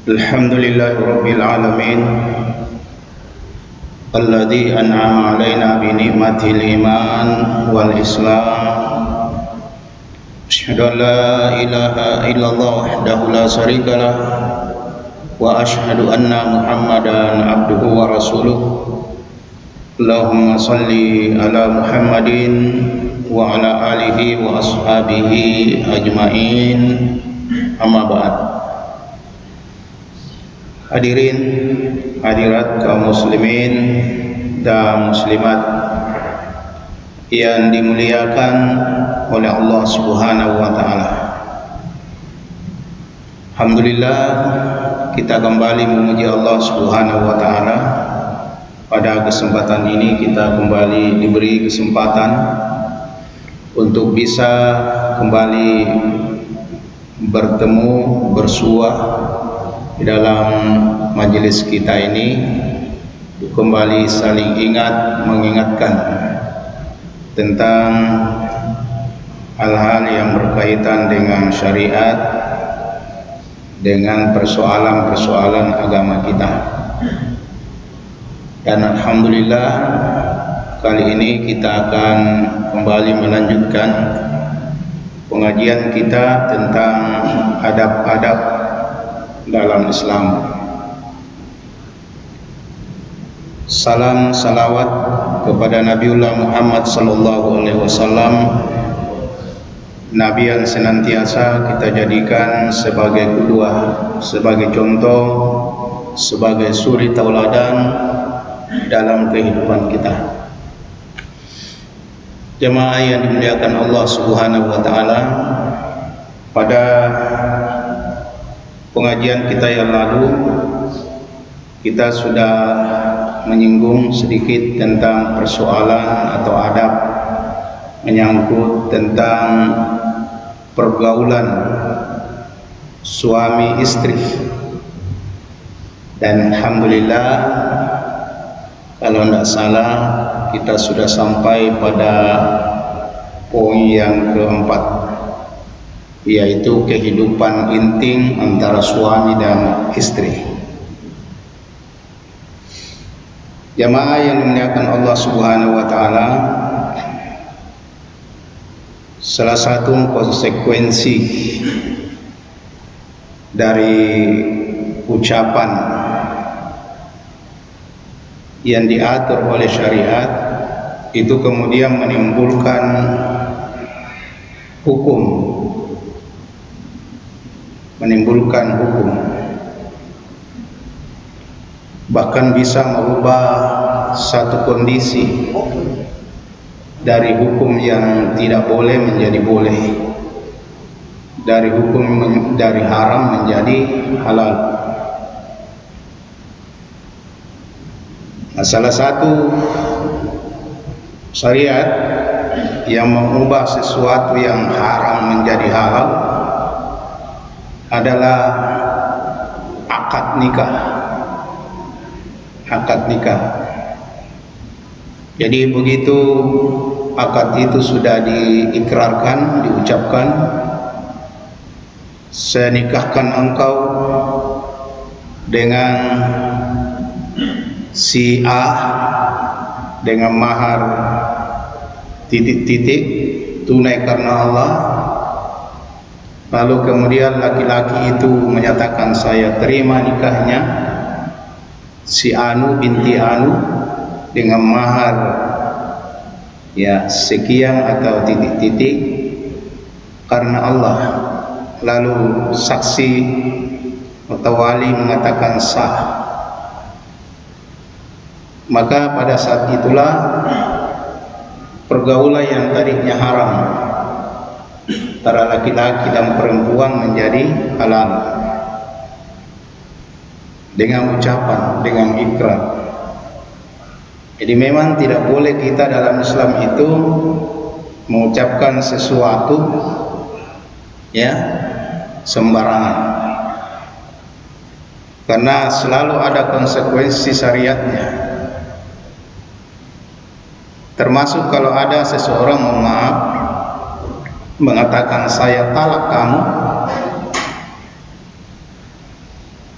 Alhamdulillahirabbil alamin alladzi an'ama 'alaina bi ni'matil iman wal islam. Asyhadu an la ilaha illallah wahdahu la syarikalah wa asyhadu anna Muhammadan abduhu wa rasuluh. Allahumma shalli ala Muhammadin wa ala alihi wa ashabihi ajmain. Amma ba'd. Hadirin hadirat kaum muslimin dan muslimat yang dimuliakan oleh Allah Subhanahu wa taala. Alhamdulillah, kita kembali memuji Allah Subhanahu wa taala. Pada kesempatan ini kita kembali diberi kesempatan untuk bisa kembali bertemu, bersua di dalam majelis kita ini, kembali saling ingat, mengingatkan tentang hal-hal yang berkaitan dengan syariat, dengan persoalan-persoalan agama kita. Dan alhamdulillah, kali ini kita akan kembali melanjutkan pengajian kita tentang adab-adab dalam Islam. Salam salawat kepada Nabiullah Muhammad sallallahu alaihi wasallam, nabi yang senantiasa kita jadikan sebagai qudwah, sebagai contoh, sebagai suri tauladan dalam kehidupan kita. Jemaah yang dimuliakan Allah Subhanahu wa taala, pada pengajian kita yang lalu kita sudah menyinggung sedikit tentang persoalan atau adab menyangkut tentang pergaulan suami istri. Dan alhamdulillah, kalau tidak salah kita sudah sampai pada poin yang keempat, yaitu kehidupan intim antara suami dan istri. Jamaah yang dimuliakan Allah Subhanahu wa taala, salah satu konsekuensi dari ucapan yang diatur oleh syariat itu kemudian menimbulkan hukum, bahkan bisa merubah satu kondisi dari hukum yang tidak boleh menjadi boleh, dari hukum dari haram menjadi halal. Nah, salah satu syariat yang mengubah sesuatu yang haram menjadi halal adalah akad nikah. Jadi begitu akad itu sudah diikrarkan, diucapkan, saya nikahkan engkau dengan si A dengan mahar titik-titik tunai karena Allah. Lalu kemudian laki-laki itu menyatakan, saya terima nikahnya si Anu binti Anu dengan mahar ya sekian atau titik-titik karena Allah. Lalu saksi atau wali mengatakan sah. Maka pada saat itulah pergaulan yang tadinya haram antara laki-laki dan perempuan menjadi halal dengan ucapan, dengan ikrar. Jadi memang tidak boleh kita dalam Islam itu mengucapkan sesuatu ya sembarangan, karena selalu ada konsekuensi syariatnya. Termasuk kalau ada seseorang mengatakan saya talak kamu,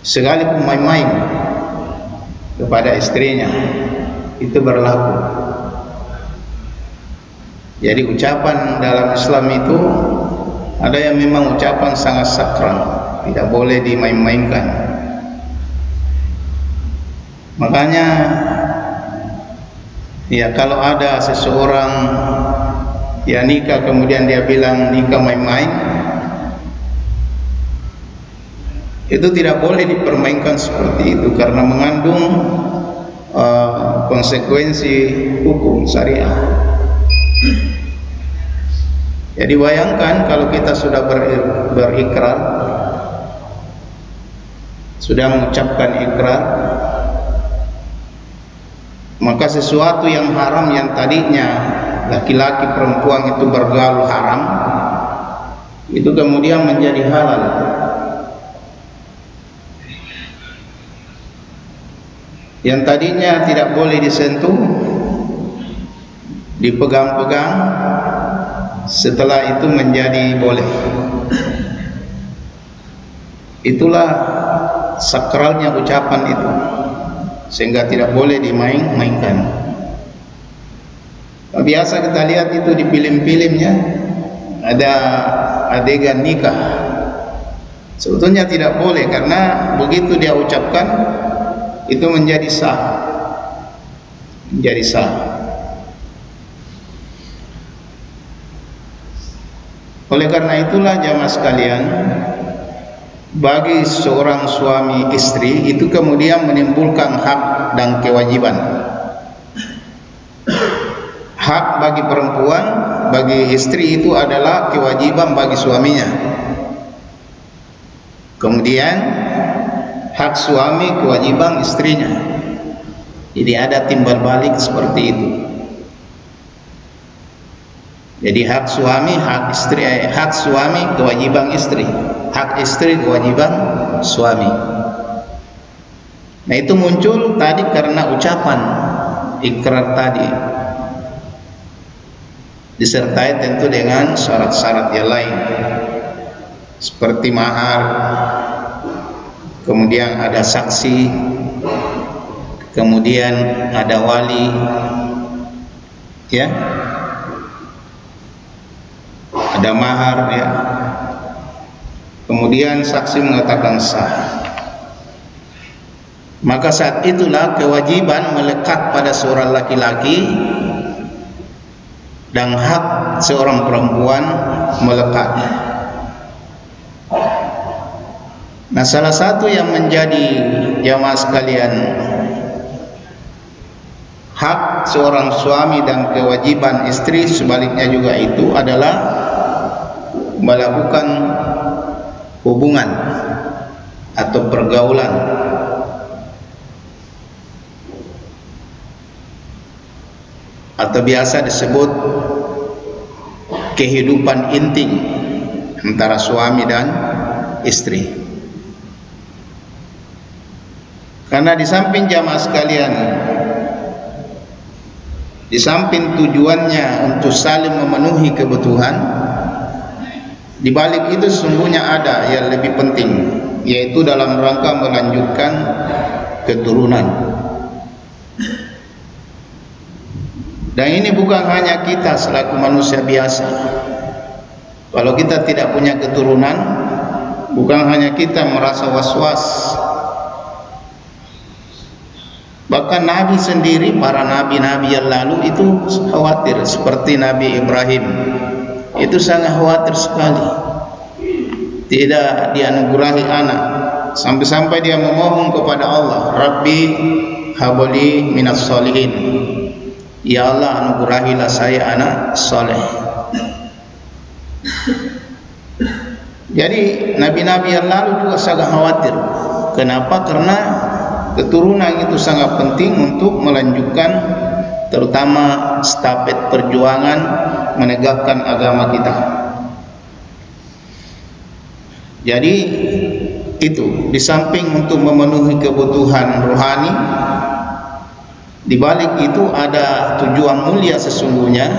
sekalipun main-main kepada istrinya, itu berlaku. Jadi ucapan dalam Islam itu ada yang memang ucapan sangat sakral, tidak boleh dimain-mainkan. Makanya ya, kalau ada seseorang yang nikah kemudian dia bilang nikah main-main, itu tidak boleh dipermainkan seperti itu, karena mengandung konsekuensi hukum syariah. Jadi bayangkan kalau kita sudah berikrar, sudah mengucapkan ikrar, maka sesuatu yang haram yang tadinya laki-laki perempuan itu bergaul haram, itu kemudian menjadi halal. Yang tadinya tidak boleh disentuh, dipegang-pegang, setelah itu menjadi boleh. Itulah sakralnya ucapan itu, sehingga tidak boleh dimain-mainkan. Biasa kita lihat itu di film-filmnya, ada adegan nikah. Sebetulnya tidak boleh, karena begitu dia ucapkan itu menjadi sah, menjadi sah. Oleh karena itulah jamaah sekalian, bagi seorang suami istri itu kemudian menimbulkan hak dan kewajiban. Hak bagi perempuan, bagi istri itu adalah kewajiban bagi suaminya. Kemudian hak suami, kewajiban istrinya. Jadi ada timbal balik seperti itu. Jadi hak suami, hak istri, hak suami, kewajiban istri, hak istri, kewajiban suami. Nah, itu muncul tadi karena ucapan ikrar tadi, disertai tentu dengan syarat-syarat yang lain, seperti mahar, kemudian ada saksi, kemudian ada wali, ya, ada mahar, ya, kemudian saksi mengatakan sah. Maka saat itulah kewajiban melekat pada seorang laki-laki dan hak seorang perempuan melekat. Nah, salah satu yang menjadi jamaah sekalian hak seorang suami dan kewajiban istri sebaliknya juga itu adalah melakukan hubungan atau pergaulan. Atau biasa disebut kehidupan intim antara suami dan istri. Karena di samping jamaah sekalian, di samping tujuannya untuk saling memenuhi kebutuhan, di balik itu sesungguhnya ada yang lebih penting, yaitu dalam rangka melanjutkan keturunan. Dan ini bukan hanya kita selaku manusia biasa. Kalau kita tidak punya keturunan, bukan hanya kita merasa was-was. Bahkan Nabi sendiri, para nabi-nabi yang lalu itu khawatir, seperti Nabi Ibrahim. Itu sangat khawatir sekali. Tidak dianugerahi anak, sampai-sampai dia memohon kepada Allah, Rabbi habli minas sholihin. Ya Allah, anugerahilah saya anak soleh. Jadi nabi-nabi yang lalu juga sangat khawatir. Kenapa? Karena keturunan itu sangat penting untuk melanjutkan terutama stafet perjuangan menegakkan agama kita. Jadi itu di samping untuk memenuhi kebutuhan rohani, di balik itu ada tujuan mulia sesungguhnya,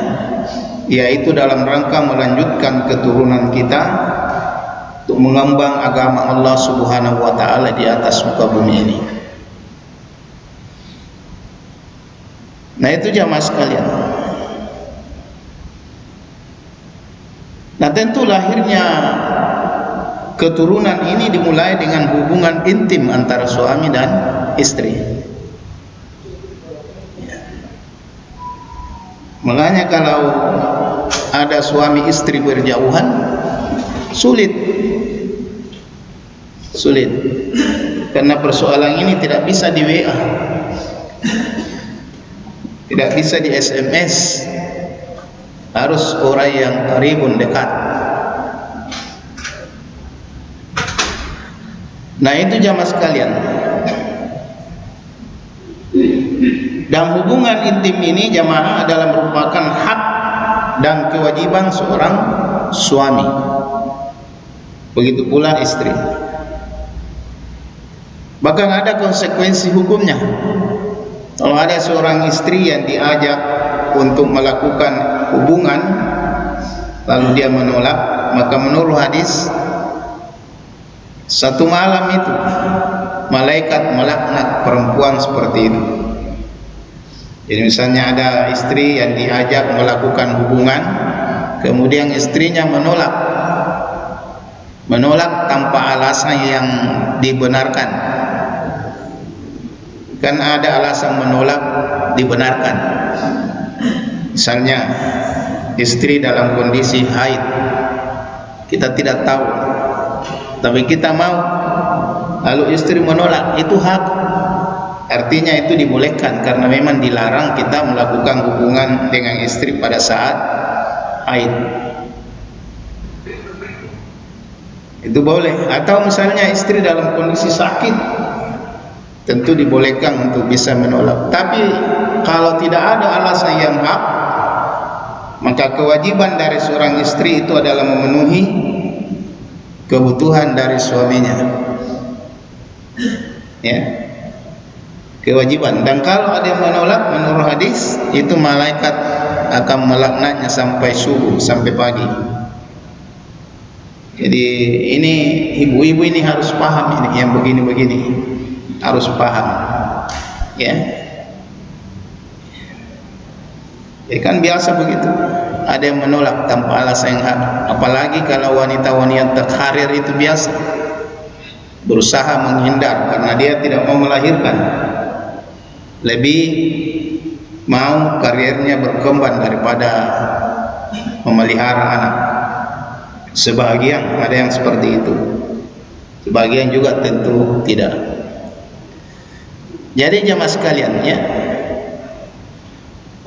yaitu dalam rangka melanjutkan keturunan kita untuk mengembang agama Allah Subhanahu wa taala di atas muka bumi ini. Nah, itu jamaah sekalian. Nah, tentu lahirnya keturunan ini dimulai dengan hubungan intim antara suami dan istri. Makanya kalau ada suami istri berjauhan, sulit, karena persoalan ini tidak bisa di WA, tidak bisa di SMS, harus orang yang qaribun, dekat. Nah, itu jamaah sekalian. Dan hubungan intim ini jamaah adalah merupakan hak dan kewajiban seorang suami. Begitu pula istri. Bahkan ada konsekuensi hukumnya. Kalau ada seorang istri yang diajak untuk melakukan hubungan lalu dia menolak, maka menurut hadis satu malam itu malaikat melaknat perempuan seperti itu. Jadi misalnya ada istri yang diajak melakukan hubungan, kemudian istrinya menolak tanpa alasan yang dibenarkan. Kan ada alasan menolak dibenarkan. Misalnya istri dalam kondisi haid, kita tidak tahu, tapi kita mau, lalu istri menolak, itu hak. Artinya itu dibolehkan, karena memang dilarang kita melakukan hubungan dengan istri pada saat haid. Itu boleh. Atau misalnya istri dalam kondisi sakit, tentu dibolehkan untuk bisa menolak. Tapi kalau tidak ada alasan yang hak, maka kewajiban dari seorang istri itu adalah memenuhi kebutuhan dari suaminya. Ya, kewajiban. Dan kalau ada yang menolak, menurut hadis itu malaikat akan melaknatnya sampai subuh, sampai pagi. Jadi ini ibu-ibu ini harus paham, ini yang begini-begini harus paham, ya. Ya kan biasa begitu, ada yang menolak tanpa alasan yang hak. Apalagi kalau wanita-wanita karir itu biasa berusaha menghindar karena dia tidak mau melahirkan, lebih mau karirnya berkembang daripada memelihara anak. Sebagian ada yang seperti itu, sebagian juga tentu tidak. Jadi jamaah sekalian, ya,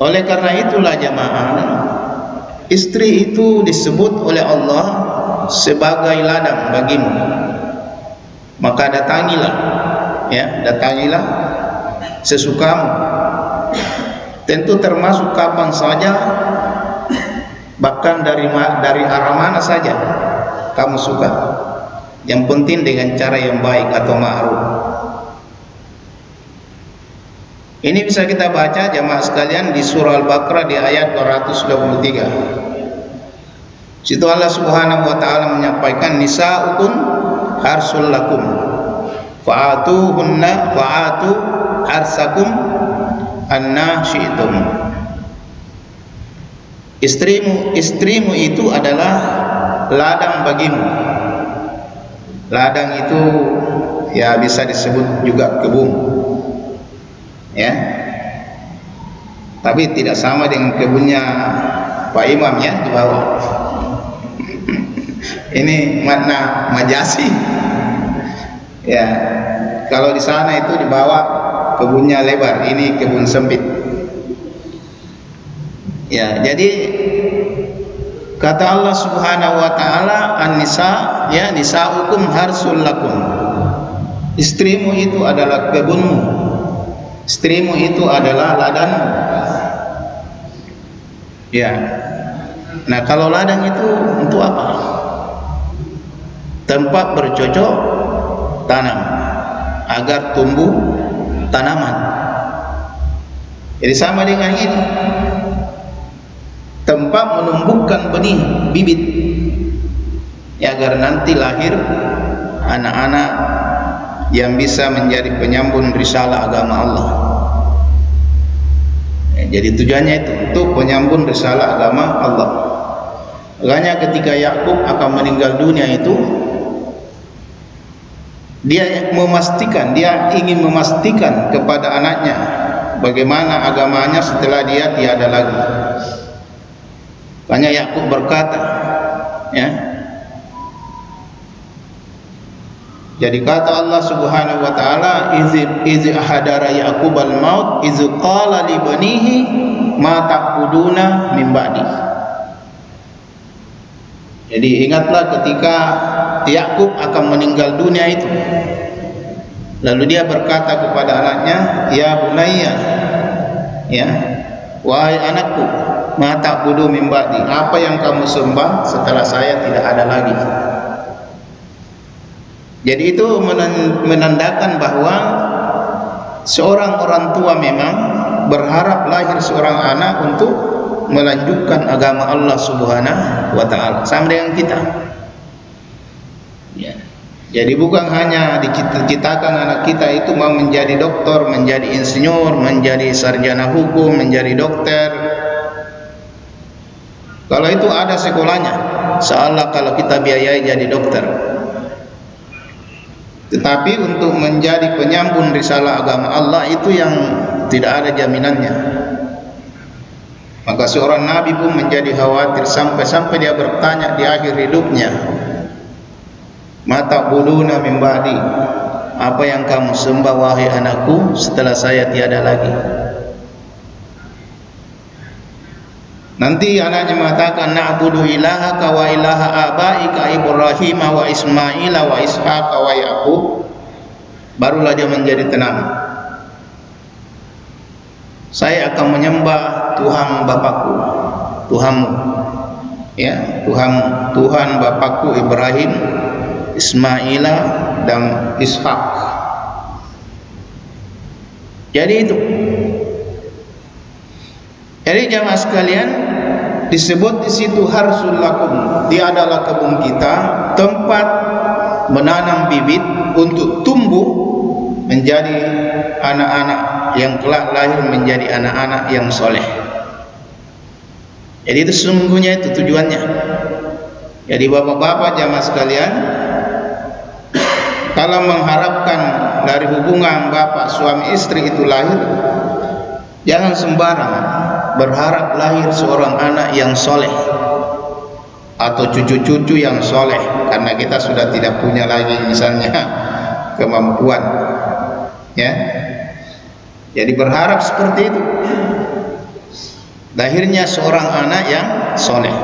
oleh karena itulah jamaah, istri itu disebut oleh Allah sebagai ladang bagimu. Maka datangilah, ya, datangilah sesukamu. Tentu termasuk kapan saja, bahkan dari arah mana saja kamu suka. Yang penting dengan cara yang baik atau ma'ruf. Ini bisa kita baca jamaah sekalian di surah Al-Baqarah di ayat 223. Situ Allah Subhanahu wa taala menyampaikan, nisa'ukum harsul lakum fa'atu harsakum anna syi'tum. Istrimu itu adalah ladang bagimu. Ladang itu ya bisa disebut juga kebun, ya, tapi tidak sama dengan kebunnya Pak Imam, ya, di bawah. Ini makna majasi, ya. Kalau di sana itu di bawah kebunnya lebar, ini kebun sempit. Ya, jadi kata Allah Subhanahu wa taala, an-nisa, ya, nisa'ukum harsul lakum. Istrimu itu adalah kebunmu. Istrimu itu adalah ladangmu. Ya. Nah, kalau ladang itu untuk apa? Tempat bercocok tanam agar tumbuh tanaman. Jadi sama dengan ini, tempat menumbuhkan benih bibit, ya, agar nanti lahir anak-anak yang bisa menjadi penyambung risalah agama Allah. Jadi tujuannya itu untuk penyambung risalah agama Allah. Makanya ketika Yakub akan meninggal dunia itu, dia ingin memastikan kepada anaknya bagaimana agamanya setelah dia tiada lagi. Makanya Yakub berkata, ya, jadi kata Allah Subhanahu wa taala, iz ahadara Yaqub al-maut iz qala li banihi ma ta'buduna min ba'di. Jadi ingatlah ketika Yakub akan meninggal dunia itu, lalu dia berkata kepada anaknya, ya bunayya, ya, wahai anakku, ma ta'budu min ba'di, apa yang kamu sembah setelah saya tidak ada lagi. Jadi itu menandakan bahwa seorang orang tua memang berharap lahir seorang anak untuk melanjutkan agama Allah Subhanahu wa taala, sama dengan kita. Ya. Jadi bukan hanya dicita-citakan anak kita itu mau menjadi dokter, menjadi insinyur, menjadi sarjana hukum, menjadi dokter. Kalau itu ada sekolahnya, seolah kalau kita biayai jadi dokter. Tetapi untuk menjadi penyambung risalah agama Allah itu yang tidak ada jaminannya. Maka seorang nabi pun menjadi khawatir sampai dia bertanya di akhir hidupnya, ma ta'buduna min ba'di, apa yang kamu sembah wahai anakku setelah saya tiada lagi. Nanti anaknya mengatakan, na'budu ilahaka wa ilaha abaika Ibrahim wa Ismail wa Ishaq wa Yaqub. Barulah dia menjadi tenang. Saya akan menyembah Tuhan bapakku, Tuhanmu, ya, Tuhan bapakku Ibrahim, Ismail dan Ishaq. Jadi itu. Jadi jamaah sekalian, disebut di situ harsul lakum, dia adalah kebun kita, tempat menanam bibit untuk tumbuh menjadi anak-anak yang kelak lahir menjadi anak-anak yang soleh. Jadi itu sesungguhnya itu tujuannya. Jadi bapak-bapak jamaah sekalian, kalau mengharapkan dari hubungan bapak suami istri itu lahir, jangan sembarangan berharap lahir seorang anak yang soleh atau cucu-cucu yang soleh, karena kita sudah tidak punya lagi misalnya kemampuan, ya. Jadi berharap seperti itu, lahirnya seorang anak yang soleh.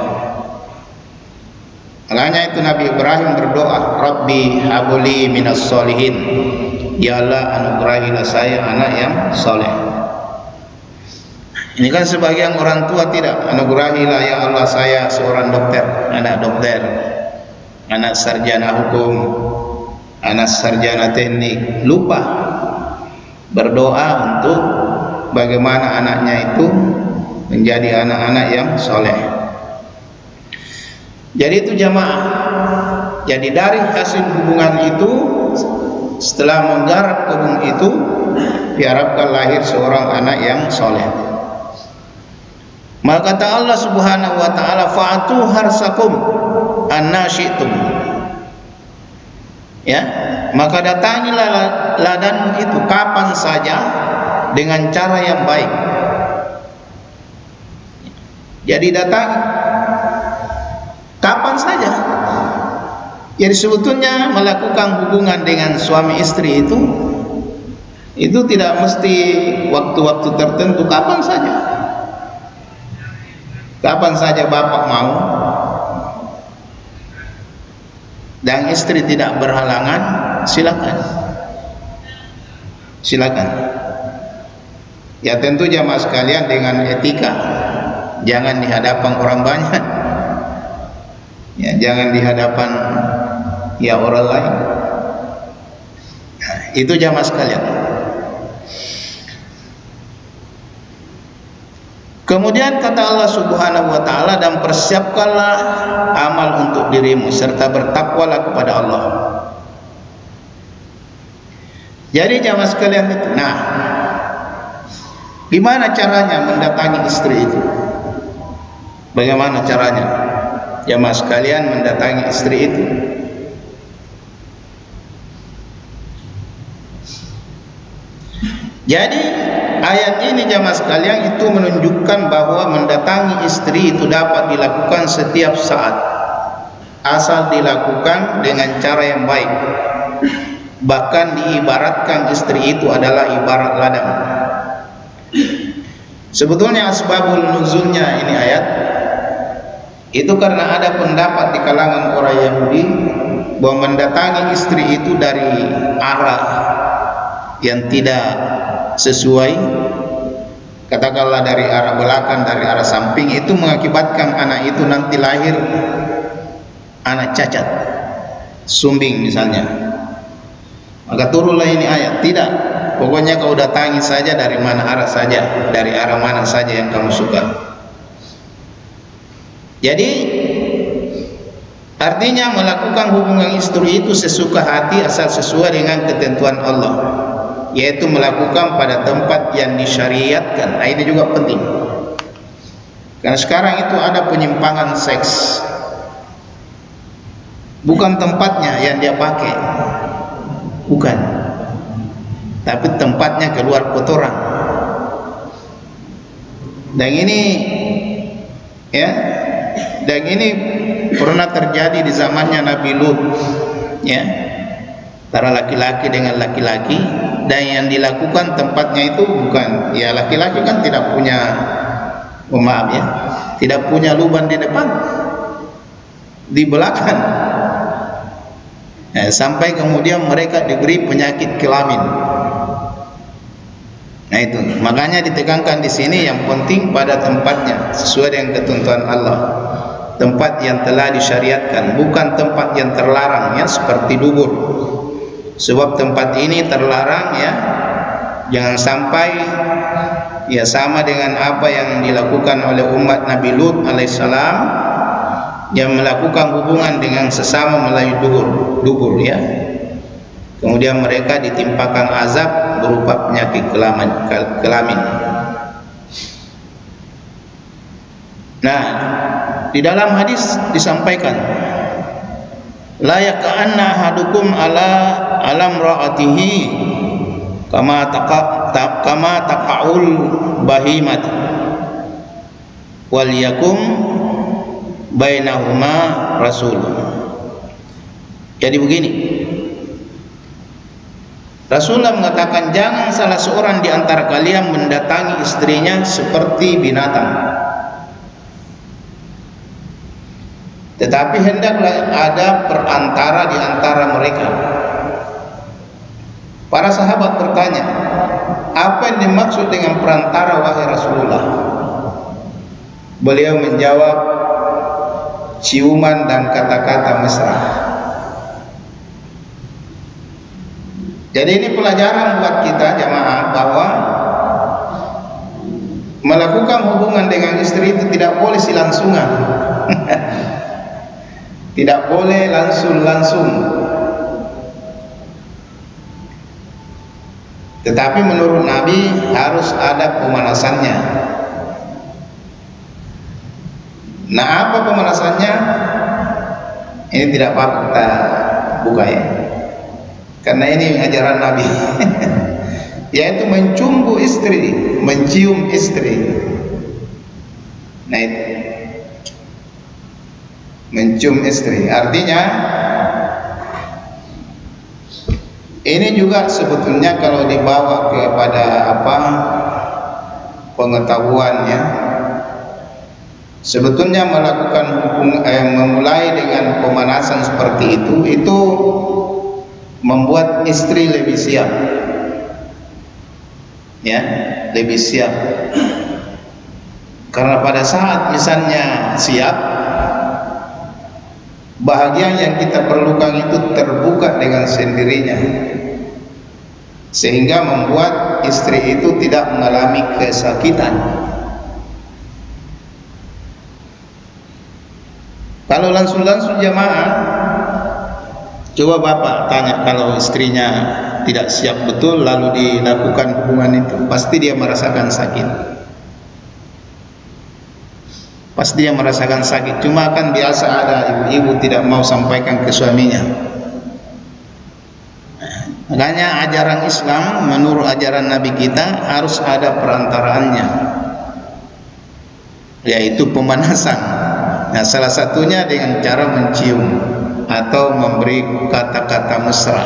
Makanya itu Nabi Ibrahim berdoa, Rabbi habli minas solihin, ya Allah anugerahilah saya anak yang soleh. Ini kan sebagian orang tua tidak, anugerahilah ya Allah saya seorang dokter, anak dokter, anak sarjana hukum, anak sarjana teknik. Lupa berdoa untuk bagaimana anaknya itu menjadi anak-anak yang soleh. Jadi itu jamaah. Jadi dari hasil hubungan itu, setelah menggarap kebun itu, diharapkan lahir seorang anak yang soleh. Maka kata Allah Subhanahu wa taala, fa'atu harsakum anna syi'tum. Ya, maka datangilah ladang itu kapan saja dengan cara yang baik. Jadi datang kapan saja. Jadi sebetulnya melakukan hubungan dengan suami istri itu tidak mesti waktu-waktu tertentu, kapan saja. Kapan saja bapak mau dan istri tidak berhalangan, silakan. Silakan. Ya tentu jamaah sekalian dengan etika. Jangan di hadapan orang banyak. Ya, jangan di hadapan ya orang lain. Nah, itu jamaah sekalian. Kemudian kata Allah Subhanahu wa taala, dan persiapkanlah amal untuk dirimu serta bertakwalah kepada Allah. Jadi jamaah sekalian itu, nah, gimana caranya mendatangi istri itu? Bagaimana caranya jamaah sekalian mendatangi istri itu? Jadi ayat ini jamaah sekalian itu menunjukkan bahwa mendatangi istri itu dapat dilakukan setiap saat, asal dilakukan dengan cara yang baik. Bahkan diibaratkan istri itu adalah ibarat ladang. Sebetulnya asbabul nuzulnya ini ayat itu karena ada pendapat di kalangan orang Yahudi bahwa mendatangi istri itu dari arah yang tidak sesuai, katakanlah dari arah belakang, dari arah samping, itu mengakibatkan anak itu nanti lahir anak cacat, sumbing misalnya. Maka turunlah ini ayat, tidak, pokoknya kau datangi saja dari mana arah saja, dari arah mana saja yang kamu suka. Jadi artinya melakukan hubungan istri itu sesuka hati asal sesuai dengan ketentuan Allah, yaitu melakukan pada tempat yang disyariatkan. Nah, ini juga penting, karena sekarang itu ada penyimpangan seks, bukan tempatnya yang dia pakai, bukan, tapi tempatnya keluar kotoran. Dan ini ya, dan ini pernah terjadi di zamannya Nabi Lut, ya, antara laki-laki dengan laki-laki. Dan yang dilakukan tempatnya itu bukan, ya, laki-laki kan tidak punya, maaf ya, tidak punya lubang di depan, di belakang. Sampai kemudian mereka diberi penyakit kelamin. Nah itu, makanya ditekankan di sini yang penting pada tempatnya sesuai dengan ketentuan Allah, tempat yang telah disyariatkan, bukan tempat yang terlarang, ya, seperti dubur. Sebab tempat ini terlarang, ya, jangan sampai ya sama dengan apa yang dilakukan oleh umat Nabi Lut alaihissalam, yang melakukan hubungan dengan sesama melalui dubur, ya. Kemudian mereka ditimpakan azab berupa penyakit kelamin. Nah, di dalam hadis disampaikan, la yaka'anna ahadukum alam ra'atihi kama taqa'ul bahimat wal yakum bainahuma rasul. Jadi begini, Rasulullah mengatakan, jangan salah seorang di antara kalian mendatangi istrinya seperti binatang, tetapi hendaklah ada perantara di antara mereka. Para sahabat bertanya, apa yang dimaksud dengan perantara wahai Rasulullah? Beliau menjawab, ciuman dan kata-kata mesra. Jadi ini pelajaran buat kita jamaah, bahwa melakukan hubungan dengan istri itu tidak boleh silangsungan. Tidak boleh langsung. Tetapi menurut Nabi harus ada pemanasannya. Nah, apa pemanasannya? Ini tidak apa-apa kita buka, ya, karena ini ajaran Nabi. Yaitu mencium istri. Nah, itu mencium istri artinya ini juga sebetulnya kalau dibawa kepada pengetahuannya, sebetulnya melakukan memulai dengan pemanasan seperti itu membuat istri lebih siap, ya, lebih siap. Karena pada saat misalnya siap, bahagian yang kita perlukan itu terbuka dengan sendirinya, sehingga membuat istri itu tidak mengalami kesakitan. Kalau langsung-langsung jamaah, coba bapak tanya kalau istrinya tidak siap betul lalu dilakukan hubungan itu, pasti dia merasakan sakit. Pasti dia merasakan sakit. Cuma kan biasa ada ibu-ibu tidak mau sampaikan ke suaminya. Makanya ajaran Islam menurut ajaran Nabi kita harus ada perantaraannya, yaitu pemanasan. Nah, salah satunya dengan cara mencium atau memberi kata-kata mesra.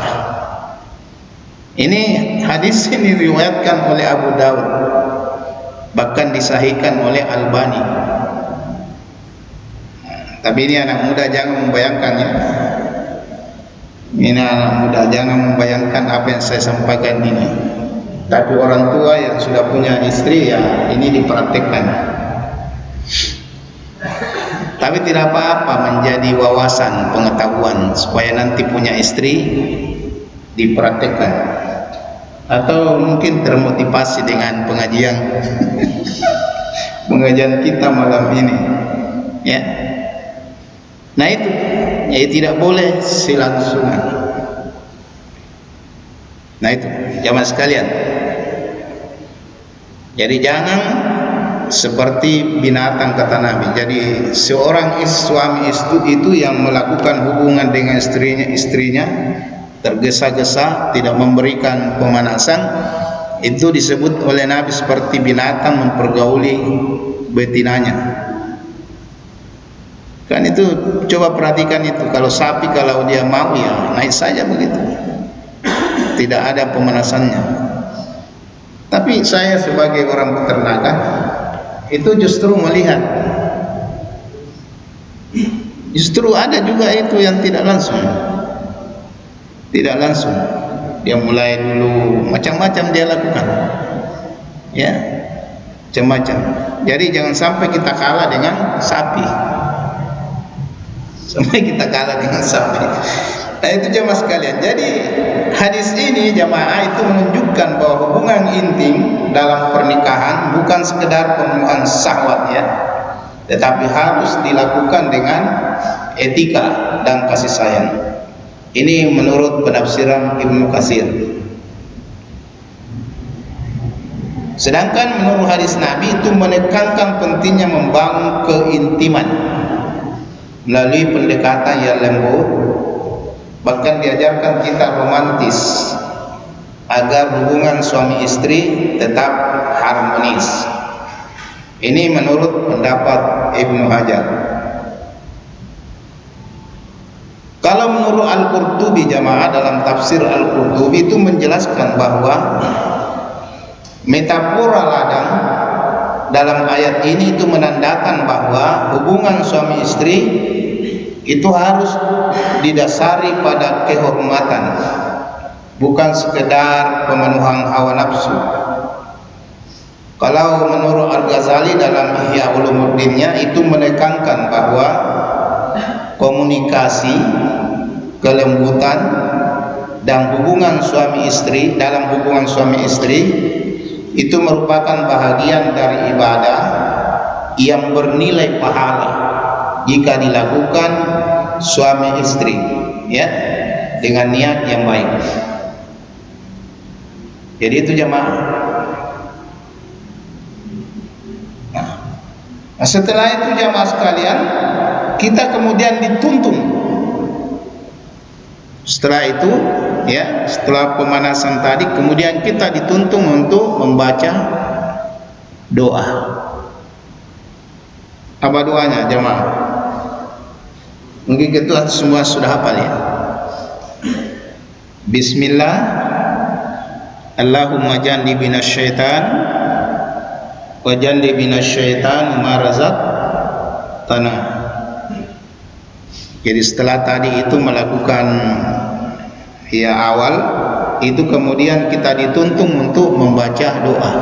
Ini hadis ini diriwayatkan oleh Abu Daud, bahkan disahihkan oleh Albani. Tapi ini anak muda jangan membayangkannya. Ini anak muda jangan membayangkan apa yang saya sampaikan ini. Tapi orang tua yang sudah punya istri, ya ini dipraktikkan. Tapi tidak apa-apa menjadi wawasan pengetahuan supaya nanti punya istri dipraktikkan. Atau mungkin termotivasi dengan pengajian pengajian kita malam ini, ya. Nah itu, ya tidak boleh selangsungan. Nah itu, jamaah sekalian. Jadi jangan seperti binatang kata Nabi. Jadi seorang suami itu yang melakukan hubungan dengan istrinya tergesa-gesa, tidak memberikan pemanasan, itu disebut oleh Nabi seperti binatang mempergauli betinanya. Kan itu, coba perhatikan itu. Kalau sapi kalau dia mau ya naik saja begitu, tidak ada pemanasannya. Tapi saya sebagai orang peternakan itu justru melihat, justru ada juga itu yang tidak langsung. Tidak langsung dia mulai dulu macam-macam dia lakukan, ya, macam-macam. Jadi jangan sampai kita kalah dengan sapi. Sampai kita kalah dengan sapi. Nah itu jamaah sekalian. Jadi hadis ini jamaah itu menunjukkan bahwa hubungan intim dalam pernikahan bukan sekedar pemenuhan syahwat, ya, tetapi harus dilakukan dengan etika dan kasih sayang. Ini menurut penafsiran Ibnu Katsir. Sedangkan menurut hadis Nabi itu menekankan pentingnya membangun keintiman melalui pendekatan yang lembut. Bahkan diajarkan kita romantis agar hubungan suami istri tetap harmonis. Ini menurut pendapat Ibnu Hajar. Kalau menurut Al-Qurtubi jamaah, dalam tafsir Al-Qurtubi itu menjelaskan bahwa metafora ladang dalam ayat ini itu menandakan bahwa hubungan suami istri itu harus didasari pada kehormatan, bukan sekedar pemenuhan hawa nafsu. Kalau menurut Al-Ghazali dalam Ihya Ulumuddinnya itu menekankan bahwa komunikasi, kelembutan dan hubungan suami istri, dalam hubungan suami istri itu merupakan bahagian dari ibadah yang bernilai pahala jika dilakukan suami istri, ya, dengan niat yang baik. Jadi itu jamaah. Nah, setelah itu jamaah sekalian, kita kemudian dituntun. Setelah itu, ya, setelah pemanasan tadi, kemudian kita dituntun untuk membaca doa. Apa doanya jemaah? Mungkin kita semua sudah hafal, ya. Bismillah, Allahumma janni minasyaitan wa janni minasyaitan ma razaqtana. Jadi setelah tadi itu melakukan ya awal itu, kemudian kita dituntun untuk membaca doa.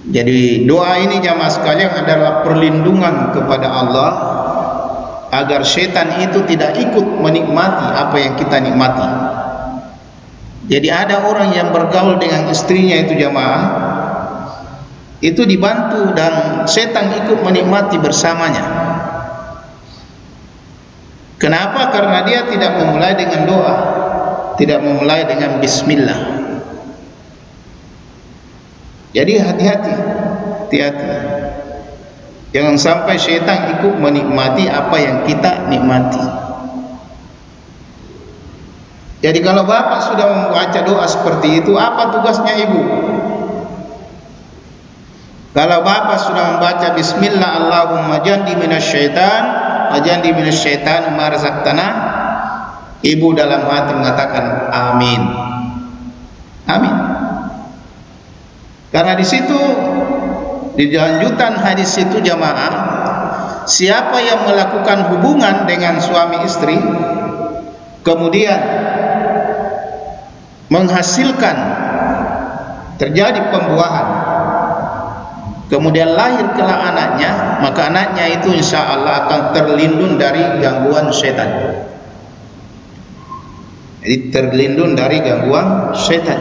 Jadi doa ini jamaah sekalian adalah perlindungan kepada Allah agar syaitan itu tidak ikut menikmati apa yang kita nikmati. Jadi ada orang yang bergaul dengan istrinya itu jamaah, itu dibantu dan setan ikut menikmati bersamanya. Kenapa? Karena dia tidak memulai dengan doa, tidak memulai dengan bismillah. Jadi hati-hati, hati-hati. Jangan sampai setan ikut menikmati apa yang kita nikmati. Jadi kalau bapak sudah membaca doa seperti itu, apa tugasnya ibu? Kalau bapak sudah membaca bismillah, Allahumma jandi minasyaitan wa jandi minasyaitan ma razaqtana, ibu dalam hati mengatakan amin. Amin. Karena di situ, di lanjutan hadis itu jamaah, siapa yang melakukan hubungan dengan suami istri kemudian menghasilkan terjadi pembuahan, kemudian lahir kelak anaknya, maka anaknya itu insya Allah akan terlindung dari gangguan setan. Jadi terlindung dari gangguan setan.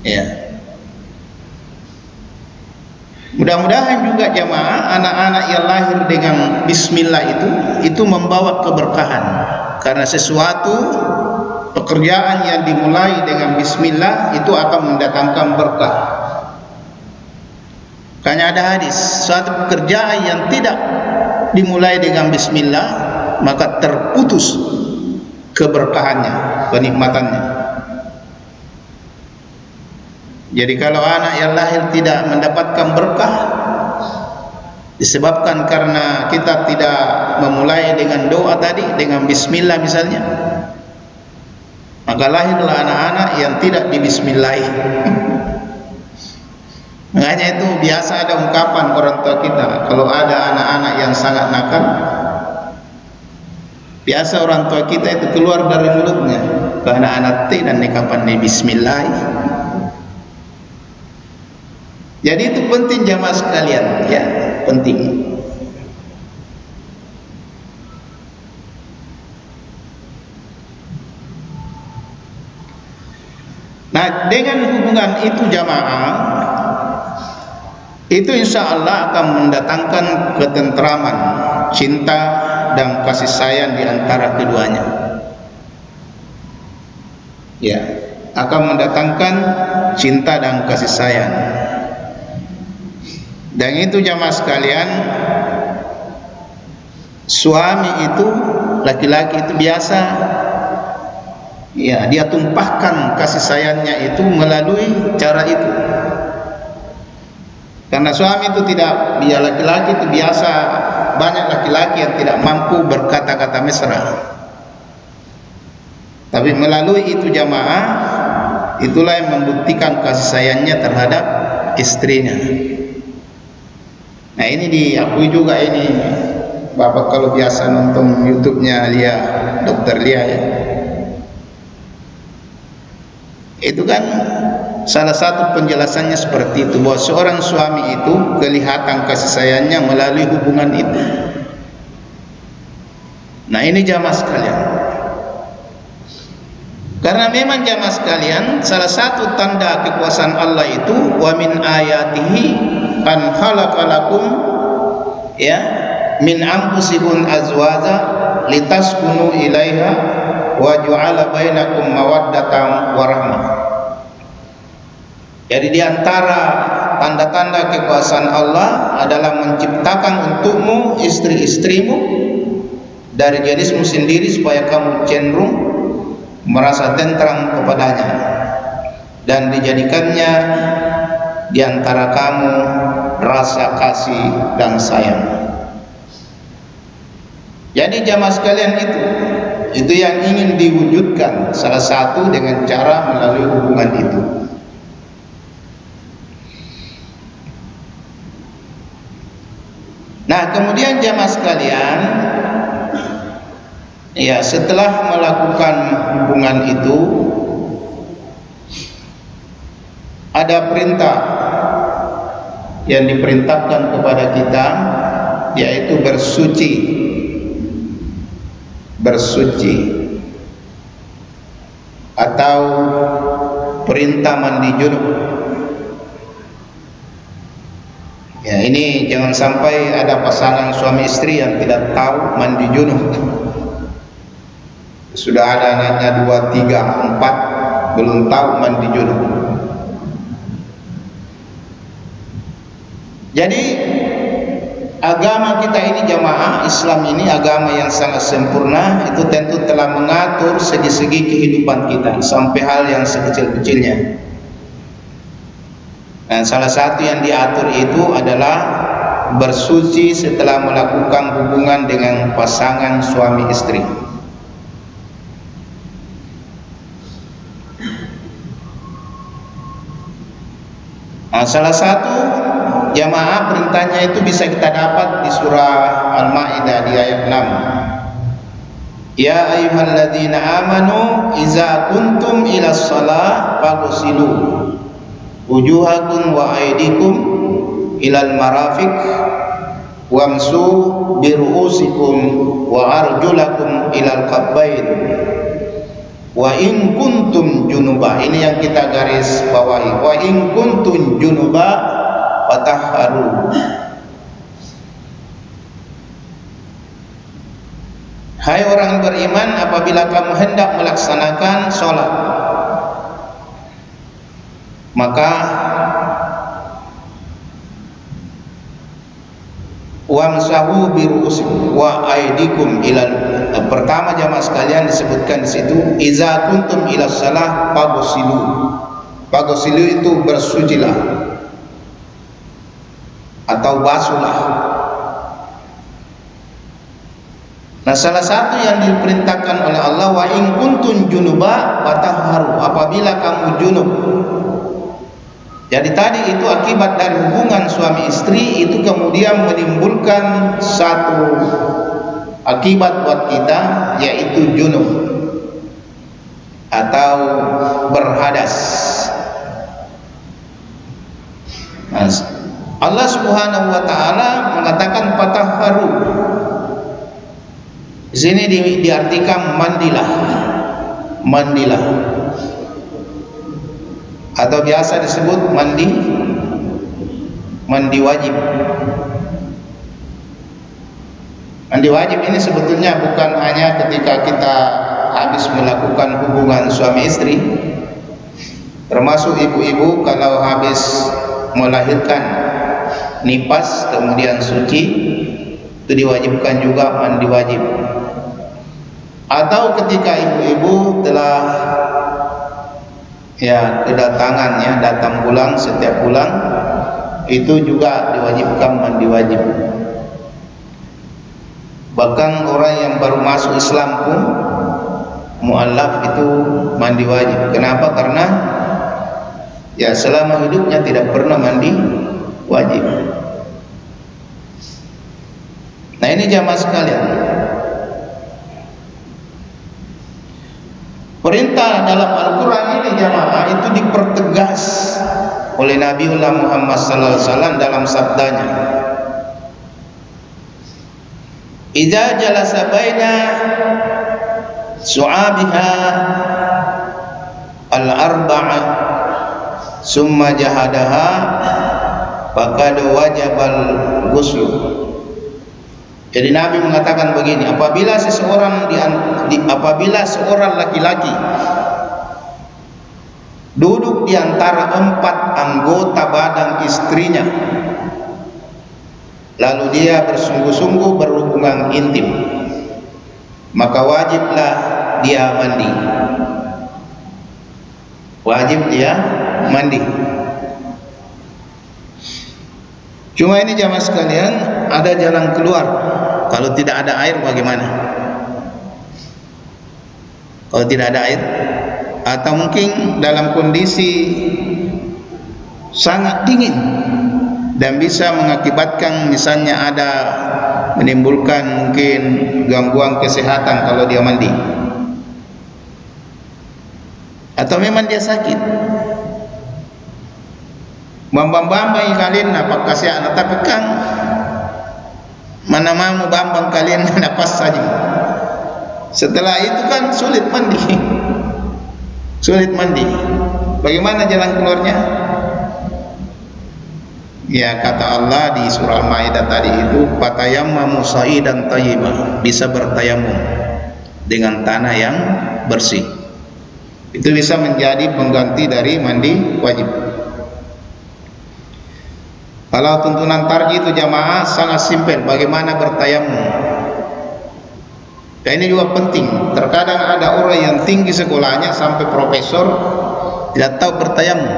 Ya. Mudah-mudahan juga jamaah, anak-anak yang lahir dengan bismillah itu membawa keberkahan, karena sesuatu pekerjaan yang dimulai dengan bismillah itu akan mendatangkan berkah. Karena ada hadis, suatu pekerjaan yang tidak dimulai dengan bismillah maka terputus keberkahannya, kenikmatannya. Jadi kalau anak yang lahir tidak mendapatkan berkah disebabkan karena kita tidak memulai dengan doa tadi, dengan bismillah misalnya, maka lahirlah anak-anak yang tidak dibismillahi. Makanya itu biasa ada ungkapan orang tua kita, kalau ada anak-anak yang sangat nakal, biasa orang tua kita itu keluar dari mulutnya, karena anak dan kapan dibismillahi. Jadi itu penting jamaah sekalian, ya, penting. Nah, dengan hubungan itu jamaah, itu insya Allah akan mendatangkan ketentraman, cinta dan kasih sayang di antara keduanya. Ya, akan mendatangkan cinta dan kasih sayang. Dan itu jamaah sekalian, suami itu, laki-laki itu biasa, ya, dia tumpahkan kasih sayangnya itu melalui cara itu. Karena suami itu tidak, dia laki-laki itu biasa, banyak laki-laki yang tidak mampu berkata-kata mesra. Tapi melalui itu jamaah, itulah yang membuktikan kasih sayangnya terhadap istrinya. Nah ini diakui juga ini, bapak kalau biasa nonton YouTube-nya Lia, Dokter Lia ya, itu kan salah satu penjelasannya seperti itu, bahwa seorang suami itu kelihatan kasih sayangnya melalui hubungan itu. Nah ini jamaah sekalian, karena memang jamaah sekalian, salah satu tanda kekuasaan Allah itu, wa min ayatihi an khalaqalakum, ya, min anfusikum azwaja litaskunu ilaiha wa ja'ala bainakum mawaddatan warahmah. Jadi diantara tanda-tanda kekuasaan Allah adalah menciptakan untukmu istri-istrimu dari jenismu sendiri supaya kamu cenderung merasa tentram kepadanya, dan dijadikannya diantara kamu rasa kasih dan sayang. Jadi jamaah sekalian, itu yang ingin diwujudkan, salah satu dengan cara melalui hubungan itu. Nah kemudian jamaah sekalian, ya, setelah melakukan hubungan itu ada perintah yang diperintahkan kepada kita, yaitu bersuci. Bersuci atau perintah mandi junub. Ya, ini jangan sampai ada pasangan suami istri yang tidak tahu mandi junub. Sudah ada anaknya 2, 3, 4 belum tahu mandi junub. Jadi agama kita ini, jamaah Islam ini agama yang sangat sempurna. Itu tentu telah mengatur segi-segi kehidupan kita sampai hal yang sekecil-kecilnya. Dan salah satu yang diatur itu adalah bersuci setelah melakukan hubungan dengan pasangan suami istri. Nah, salah satu jamaah perintahnya itu bisa kita dapat di surah Al-Maidah di ayat 6. Ya ayyuhalladzina amanu iza kuntum ila shalah faghsilu wujuhakum wa aydikum ilal marafiq wamsu biru'usikum wa arjulakum ilal qabbain wa in kuntum junuba. Ini yang kita garis bawahi, wa in kuntum junuba fatahharu. Hai orang beriman, apabila kamu hendak melaksanakan sholat, maka wamsahu biru'usikum wa aydikum ilal. Pertama jamaah sekalian disebutkan di situ iza kuntum ila shalah faghsilu. Faghsilu itu bersucilah atau basuhlah. Nah, salah satu yang diperintahkan oleh Allah, wa in kuntum junuba fatahharu, apabila kamu junub. Jadi tadi itu akibat dari hubungan suami istri itu kemudian menimbulkan satu akibat buat kita, yaitu junub atau berhadas. Nah, Allah Subhanahu wa taala mengatakan fatahharu. Di sini diartikan mandilah. Mandilah. Atau biasa disebut mandi wajib. Mandi wajib ini sebetulnya bukan hanya ketika kita habis melakukan hubungan suami istri, termasuk ibu-ibu kalau habis melahirkan nipas kemudian suci, itu diwajibkan juga mandi wajib. Atau ketika ibu-ibu telah kedatangannya, datang pulang setiap bulan, itu juga diwajibkan mandi wajib. Bahkan orang yang baru masuk Islam pun mu'allaf itu mandi wajib. Kenapa? Karena selama hidupnya tidak pernah mandi wajib. Nah, ini jamaah sekalian, perintah dalam Al-Quran ini jamaah itu dipertegas oleh Nabiullah Muhammad sallallahu alaihi wasallam dalam sabdanya, idza jalasa baina su'abiha al-arba'a summa jahadaha faqad wajabal ghusl. Jadi Nabi mengatakan begini, apabila seorang laki-laki duduk di antara 4 anggota badan istrinya, lalu dia bersungguh-sungguh berhubungan intim, maka wajiblah dia mandi. Wajib dia mandi. Cuma ini jamaah sekalian, ada jalan keluar. Kalau tidak ada air bagaimana? Kalau tidak ada air, atau mungkin dalam kondisi sangat dingin dan bisa mengakibatkan misalnya ada menimbulkan mungkin gangguan kesehatan kalau dia mandi, atau memang dia sakit. Bambang-bambang kalian apa kasih anak, tapi kan mana mau bambang kalian napas saja. Setelah itu kan sulit mandi. Sulit mandi. Bagaimana jalan keluarnya? Ya, kata Allah di surah Al-Maidah tadi itu, fatayammamu sa'idan thayyiban, bisa bertayamum dengan tanah yang bersih. Itu bisa menjadi pengganti dari mandi wajib. Kalau tuntunan tarjih itu jamaah sangat simpel, bagaimana bertayamum. Dan ini juga penting. Terkadang ada orang yang tinggi sekolahnya sampai profesor tidak tahu bertayamum.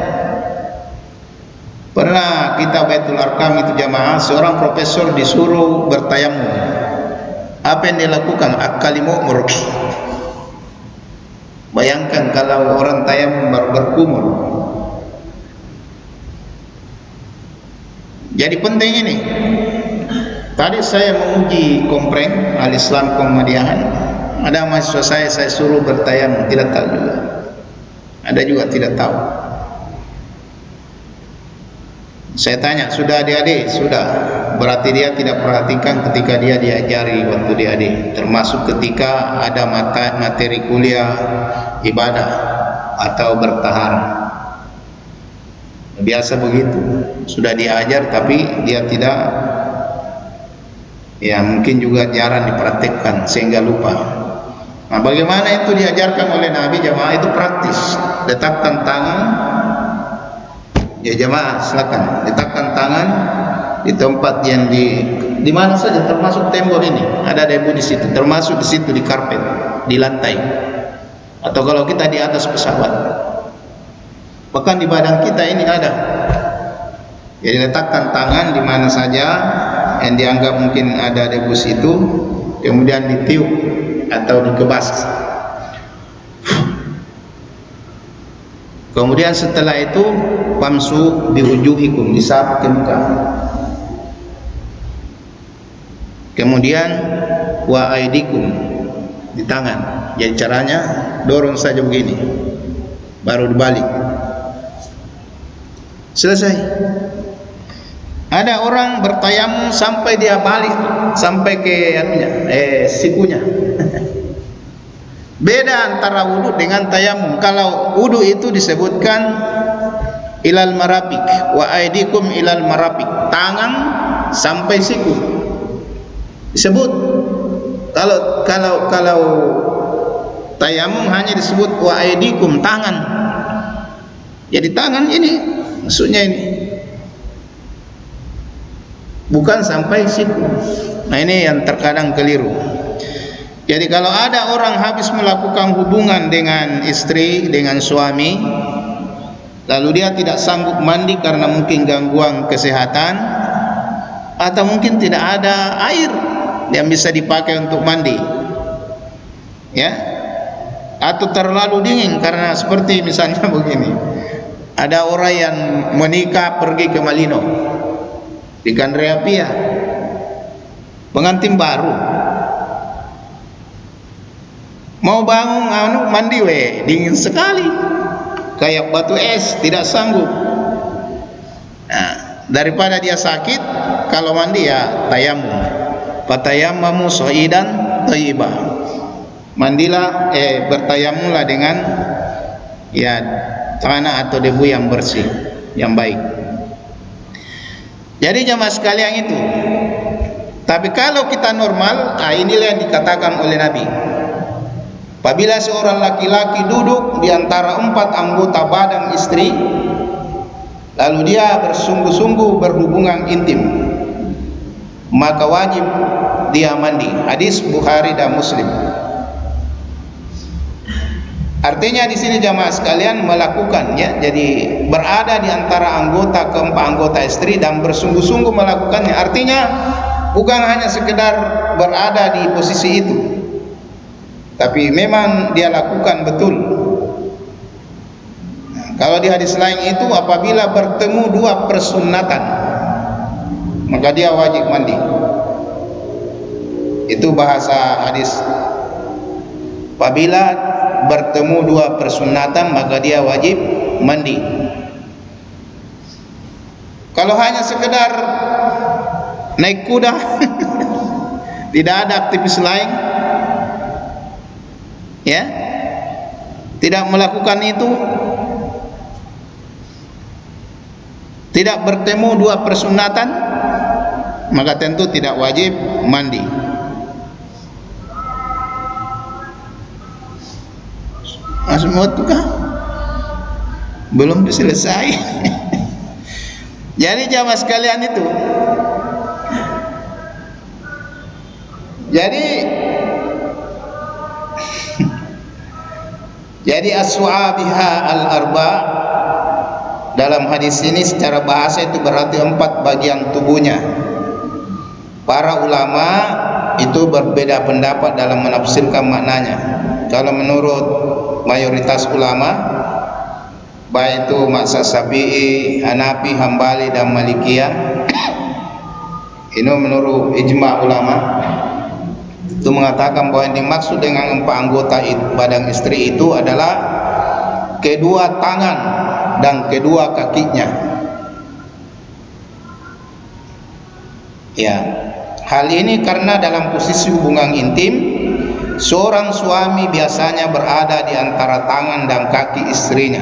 Pernah kita Baitul Arkam itu jamaah, seorang profesor disuruh bertayamum. Apa yang dia lakukan? Akalimu murki. Bayangkan kalau orang tayamum baru berkumur. Jadi penting ini. Tadi saya menguji kompreng Al-Islam Muhammadiyah. Ada mahasiswa saya suruh bertayamum, tidak tahu juga. Ada juga tidak tahu. Saya tanya, sudah adik-adik? Sudah. Berarti dia tidak perhatikan ketika dia diajari waktu dia adik, termasuk ketika ada materi kuliah ibadah atau bertahan. Biasa begitu. Sudah diajar tapi dia tidak, ya mungkin juga jarang dipraktikkan sehingga lupa. Nah, bagaimana itu diajarkan oleh Nabi jamaah? Itu praktis. Letakkan tangan. Ya jamaah, silakan letakkan tangan di tempat yang di mana saja, termasuk tembok ini ada debu di situ, termasuk di situ di karpet, di lantai, atau kalau kita di atas pesawat, bahkan di badan kita ini ada. Jadi letakkan tangan di mana saja yang dianggap mungkin ada debu itu, kemudian ditiup atau dikebas. Kemudian setelah itu famsu biwujuhikum, disap ke muka. Kemudian wa aidikum, di tangan. Jadi caranya dorong saja begini, baru dibalik. Selesai. Ada orang bertayamum sampai dia balik sampai ke sikunya. Beda antara wudu dengan tayamum. Kalau wudu itu disebutkan ilal marafik, wa aidikum ilal marafik, tangan sampai siku disebut. Kalau tayamum hanya disebut wa aidikum, tangan. Jadi tangan ini maksudnya ini, bukan sampai siku. Nah, ini yang terkadang keliru. Jadi kalau ada orang habis melakukan hubungan dengan istri, dengan suami, lalu dia tidak sanggup mandi karena mungkin gangguan kesehatan, atau mungkin tidak ada air yang bisa dipakai untuk mandi, ya, atau terlalu dingin. Karena seperti misalnya begini, ada orang yang menikah pergi ke Malino, di Kandreapia, pengantin baru, mau bangun mandi dingin sekali, kayak batu es, tidak sanggup. Nah, daripada dia sakit, kalau mandi ya tayamum. Fatayammamu sa'idan thayyiban, mandilah bertayamumlah dengan ya tanah atau debu yang bersih, yang baik. Jadi jamaah sekalian itu. Tapi kalau kita normal, inilah yang dikatakan oleh Nabi. Apabila seorang laki-laki duduk di antara 4 anggota badan istri, lalu dia bersungguh-sungguh berhubungan intim, maka wajib dia mandi. Hadis Bukhari dan Muslim. Artinya di sini jamaah sekalian melakukan, ya, jadi berada di antara keempat anggota istri dan bersungguh-sungguh melakukannya. Artinya bukan hanya sekedar berada di posisi itu, tapi memang dia lakukan betul. Nah, kalau di hadis lain itu apabila bertemu 2 persunnatan, maka dia wajib mandi. Itu bahasa hadis. Apabila bertemu 2 persunnatan, maka dia wajib mandi. Kalau hanya sekedar naik kuda, tidak ada aktivitas lain, ya, tidak melakukan itu, tidak bertemu dua persunatan, maka tentu tidak wajib mandi. Masuk kah? Belum selesai. Jadi jamaah sekalian itu, jadi aswabiha al-arba dalam hadis ini secara bahasa itu berarti 4 bagian tubuhnya. Para ulama itu berbeda pendapat dalam menafsirkan maknanya. Kalau menurut mayoritas ulama, baik itu mazhab Syafi'i, Hanafi, Hambali dan Malikiyah, ini menurut ijma' ulama itu mengatakan bahwa yang dimaksud dengan 4 anggota badan istri itu adalah kedua tangan dan kedua kakinya. Ya, hal ini karena dalam posisi hubungan intim, seorang suami biasanya berada di antara tangan dan kaki istrinya.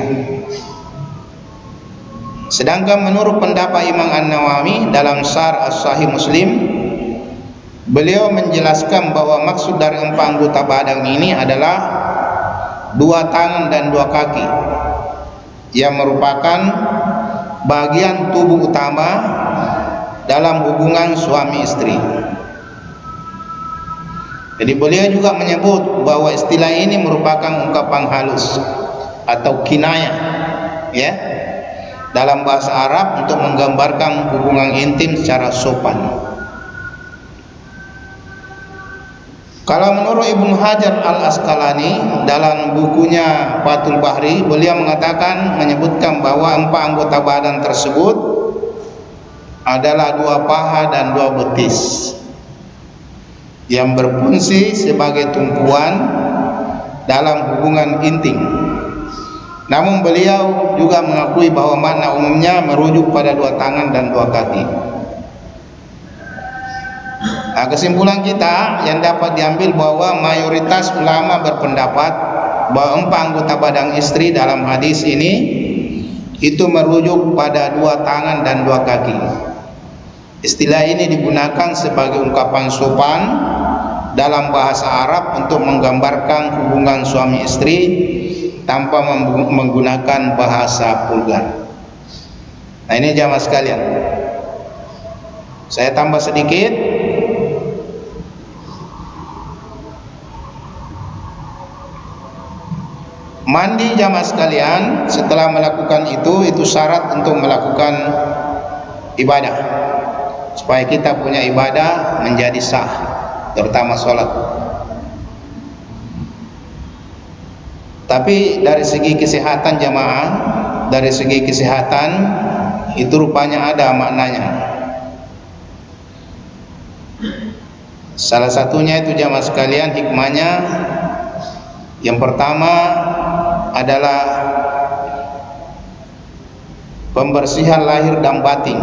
Sedangkan menurut pendapat Imam An-Nawawi dalam Syarh As-Sahih Muslim, beliau menjelaskan bahwa maksud dari 4 anggota badan ini adalah 2 tangan dan 2 kaki yang merupakan bagian tubuh utama dalam hubungan suami istri. Jadi beliau juga menyebut bahwa istilah ini merupakan ungkapan halus atau kinayah, ya, dalam bahasa Arab untuk menggambarkan hubungan intim secara sopan. Kalau menurut Ibnu Hajar Al-Asqalani dalam bukunya Fathul Bahri, beliau mengatakan, menyebutkan bahwa 4 anggota badan tersebut adalah 2 paha dan 2 betis yang berfungsi sebagai tumpuan dalam hubungan intim. Namun beliau juga mengakui bahwa makna umumnya merujuk pada 2 tangan dan 2 kaki. Nah, kesimpulan kita yang dapat diambil bahwa mayoritas ulama berpendapat bahwa 4 anggota badan istri dalam hadis ini itu merujuk pada 2 tangan dan 2 kaki. Istilah ini digunakan sebagai ungkapan sopan dalam bahasa Arab untuk menggambarkan hubungan suami istri tanpa menggunakan bahasa vulgar. Nah, ini jamaah sekalian, saya tambah sedikit. Mandi jamaah sekalian setelah melakukan itu syarat untuk melakukan ibadah, supaya kita punya ibadah menjadi sah, terutama sholat. Tapi dari segi kesehatan jamaah, dari segi kesehatan itu rupanya ada maknanya. Salah satunya itu jamaah sekalian, hikmahnya yang pertama adalah pembersihan lahir dan batin.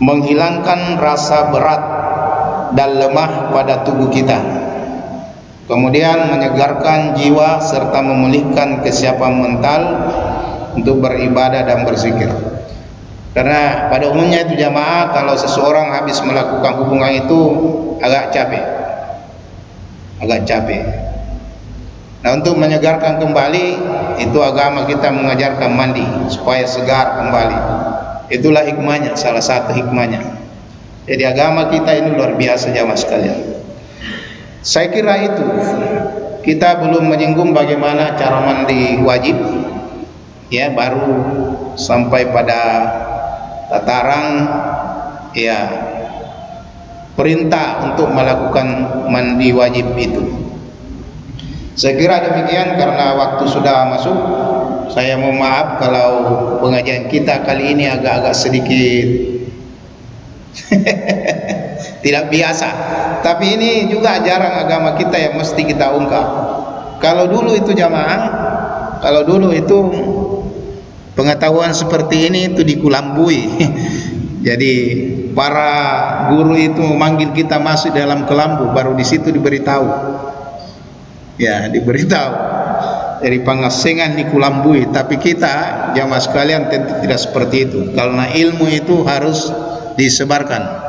Menghilangkan rasa berat dan lemah pada tubuh kita, kemudian menyegarkan jiwa serta memulihkan kesiapan mental untuk beribadah dan berzikir. Karena pada umumnya itu jamaah, kalau seseorang habis melakukan hubungan itu agak capek. Nah, untuk menyegarkan kembali itu agama kita mengajarkan mandi supaya segar kembali. Itulah hikmahnya, salah satu hikmahnya. Jadi agama kita ini luar biasa jamaah sekalian. Saya kira itu. Kita belum menyinggung bagaimana cara mandi wajib, ya, baru sampai pada tataran ya perintah untuk melakukan mandi wajib itu. Saya kira demikian, karena waktu sudah masuk. Saya mohon maaf kalau pengajian kita kali ini agak-agak sedikit tidak biasa. Tapi ini juga ajaran agama kita yang mesti kita ungkap. Kalau dulu itu jamaah, kalau dulu itu pengetahuan seperti ini itu dikulambui. Jadi para guru itu memanggil kita masuk dalam kelambu, baru di situ diberitahu. Ya, diberitahu. dari pengasingan di kulambui. Tapi kita jamaah sekalian tentu tidak seperti itu, karena ilmu itu harus disebarkan.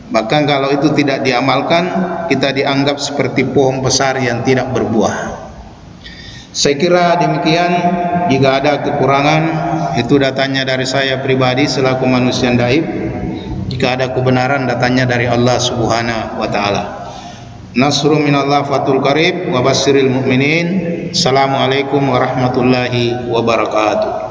Bahkan kalau itu tidak diamalkan, kita dianggap seperti pohon besar yang tidak berbuah. Saya kira demikian. Jika ada kekurangan, itu datanya dari saya pribadi selaku manusia daib. Jika ada kebenaran, datanya dari Allah Subhanahu wa taala. Nasrun minallah fatul qarib wa basyiril mu'minin. Assalamualaikum warahmatullahi wabarakatuh.